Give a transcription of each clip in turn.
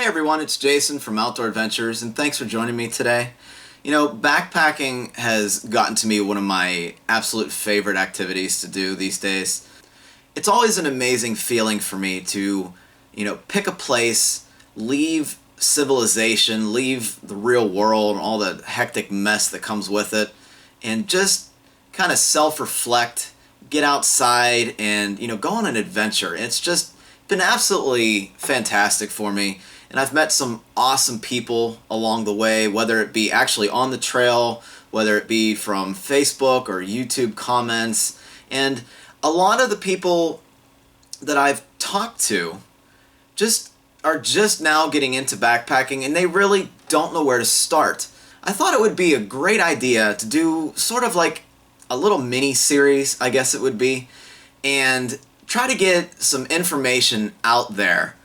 Hey everyone, it's Jason from Outdoor Adventures, and thanks for joining me today. You know, backpacking has gotten to me one of my absolute favorite activities to do these days. It's always an amazing feeling for me to, pick a place, leave civilization, leave the real world, all the hectic mess that comes with it, and just kind of self-reflect, get outside, and, go on an adventure. It's just been absolutely fantastic for me. And I've met some awesome people along the way, whether it be actually on the trail, whether it be from Facebook or YouTube comments. And a lot of the people that I've talked to are just now getting into backpacking, and they really don't know where to start. I thought it would be a great idea to do sort of like a little mini series, I guess it would be, and try to get some information out there,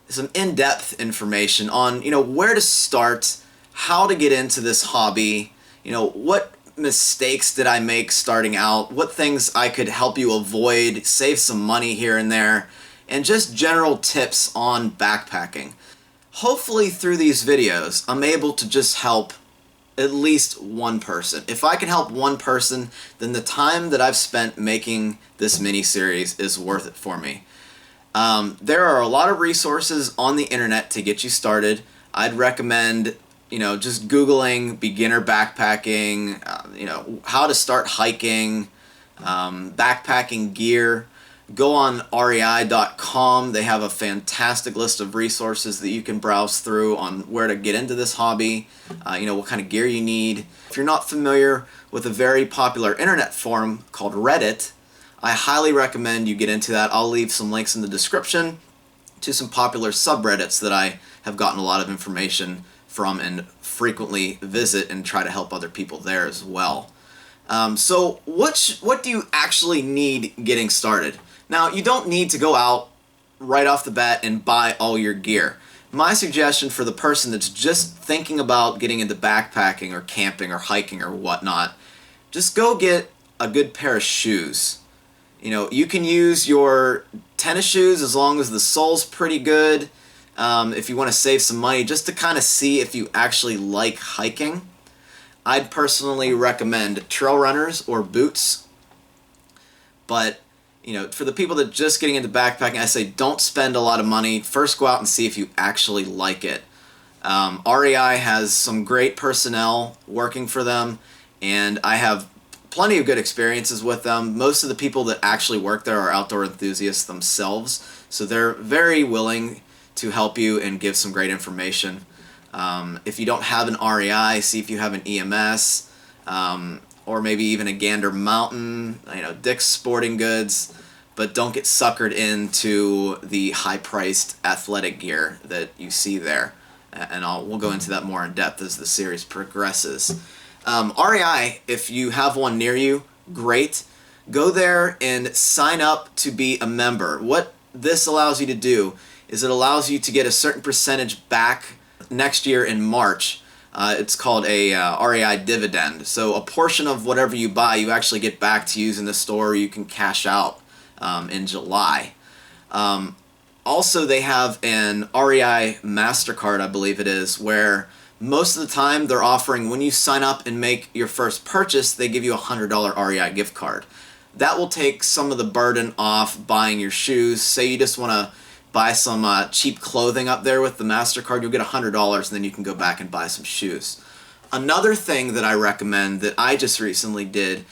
some in-depth information on, where to start, how to get into this hobby, what mistakes did I make starting out, what things I could help you avoid, save some money here and there, and just general tips on backpacking. Hopefully through these videos, I'm able to just help at least one person. If I can help one person, then the time that I've spent making this mini-series is worth it for me. There are a lot of resources on the internet to get you started. I'd recommend, just Googling beginner backpacking, how to start hiking, backpacking gear. Go on rei.com. They have a fantastic list of resources that you can browse through on where to get into this hobby, what kind of gear you need. If you're not familiar with a very popular internet forum called Reddit, I highly recommend you get into that. I'll leave some links in the description to some popular subreddits that I have gotten a lot of information from and frequently visit and try to help other people there as well. So what do you actually need getting started? Now, you don't need to go out right off the bat and buy all your gear. My suggestion for the person that's just thinking about getting into backpacking or camping or hiking or whatnot, just go get a good pair of shoes. You can use your tennis shoes as long as the sole's pretty good, if you want to save some money, just to kind of see if you actually like hiking. I'd personally recommend trail runners or boots, but for the people that are just getting into backpacking, I say don't spend a lot of money. First go out and see if you actually like it. REI has some great personnel working for them, and I have plenty of good experiences with them. Most of the people that actually work there are outdoor enthusiasts themselves, so they're very willing to help you and give some great information. If you don't have an REI, see if you have an EMS, or maybe even a Gander Mountain, Dick's Sporting Goods, but don't get suckered into the high-priced athletic gear that you see there. And we'll go into that more in depth as the series progresses. REI, if you have one near you, great. Go there and sign up to be a member. What this allows you to do is it allows you to get a certain percentage back next year in March. It's called a REI dividend. So a portion of whatever you buy, you actually get back to use in the store, or you can cash out in July. Also, they have an REI MasterCard, I believe it is, where most of the time they're offering, when you sign up and make your first purchase, they give you a $100 REI gift card. That will take some of the burden off buying your shoes. Say you just want to buy some cheap clothing up there with the MasterCard, you'll get $100, and then you can go back and buy some shoes. Another thing that I recommend that I just recently did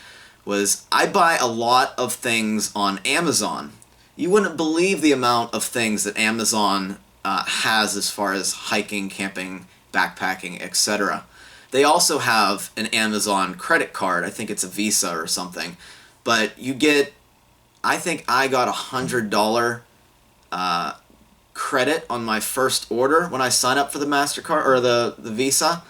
was I buy a lot of things on Amazon. You wouldn't believe the amount of things that Amazon has as far as hiking, camping, backpacking, etc. They also have an Amazon credit card. I think it's a Visa or something. But you get, I think I got $100 credit on my first order when I sign up for the MasterCard or the Visa.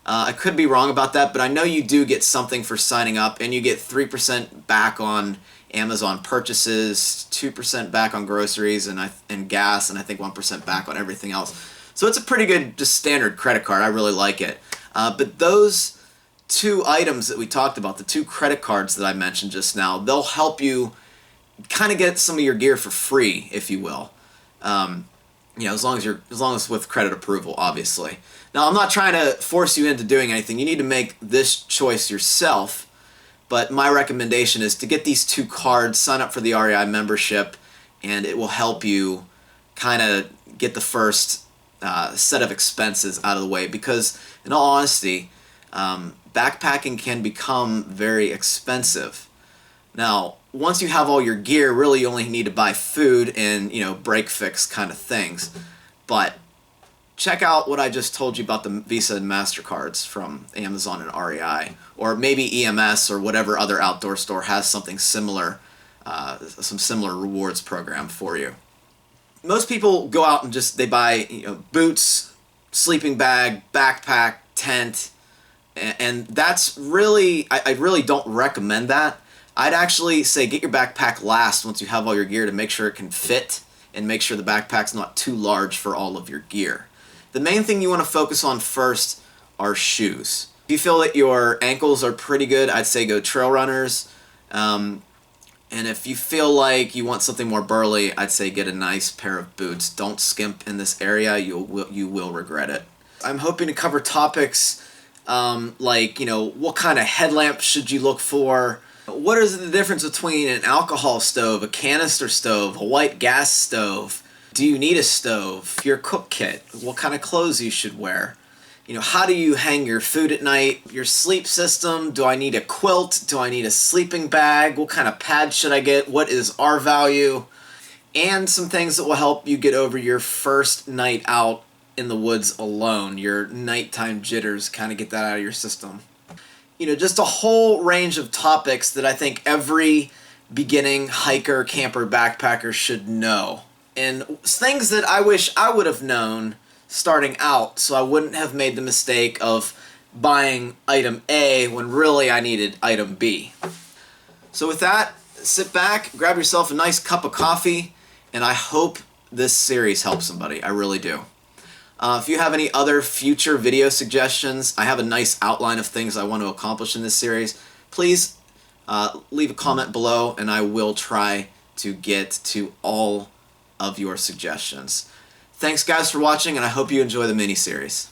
I could be wrong about that, but I know you do get something for signing up, and you get 3% back on Amazon purchases, 2% back on groceries and gas, and I think 1% back on everything else. So it's a pretty good, just standard credit card. I really like it. But those two items that we talked about, the two credit cards that I mentioned just now, they'll help you kind of get some of your gear for free, if you will. You know, as long as with credit approval, obviously. Now, I'm not trying to force you into doing anything. You need to make this choice yourself. But my recommendation is to get these 2 cards, sign up for the REI membership, and it will help you kind of get the first set of expenses out of the way. Because, in all honesty, backpacking can become very expensive. Now, once you have all your gear, really you only need to buy food and, you know, break fix kind of things. But check out what I just told you about the Visa and MasterCards from Amazon and REI, or maybe EMS or whatever other outdoor store has something similar, some similar rewards program for you. Most people go out and they buy, you know, boots, sleeping bag, backpack, tent, and that's really, I really don't recommend that. I'd actually say get your backpack last once you have all your gear to make sure it can fit and make sure the backpack's not too large for all of your gear. The main thing you want to focus on first are shoes. If you feel that your ankles are pretty good, I'd say go trail runners. And if you feel like you want something more burly, I'd say get a nice pair of boots. Don't skimp in this area. You will regret it. I'm hoping to cover topics like, you know, what kind of headlamp should you look for? What is the difference between an alcohol stove, a canister stove, a white gas stove? Do you need a stove? Your cook kit, what kind of clothes you should wear? You know, how do you hang your food at night? Your sleep system, do I need a quilt? Do I need a sleeping bag? What kind of pad should I get? What is R value? And some things that will help you get over your first night out in the woods alone, your nighttime jitters, kind of get that out of your system. You know, just a whole range of topics that I think every beginning hiker, camper, backpacker should know. And things that I wish I would have known starting out so I wouldn't have made the mistake of buying item A when really I needed item B. So with that, sit back, grab yourself a nice cup of coffee, and I hope this series helps somebody. I really do. If you have any other future video suggestions, I have a nice outline of things I want to accomplish in this series. Please leave a comment below and I will try to get to all of your suggestions. Thanks guys for watching and I hope you enjoy the mini-series.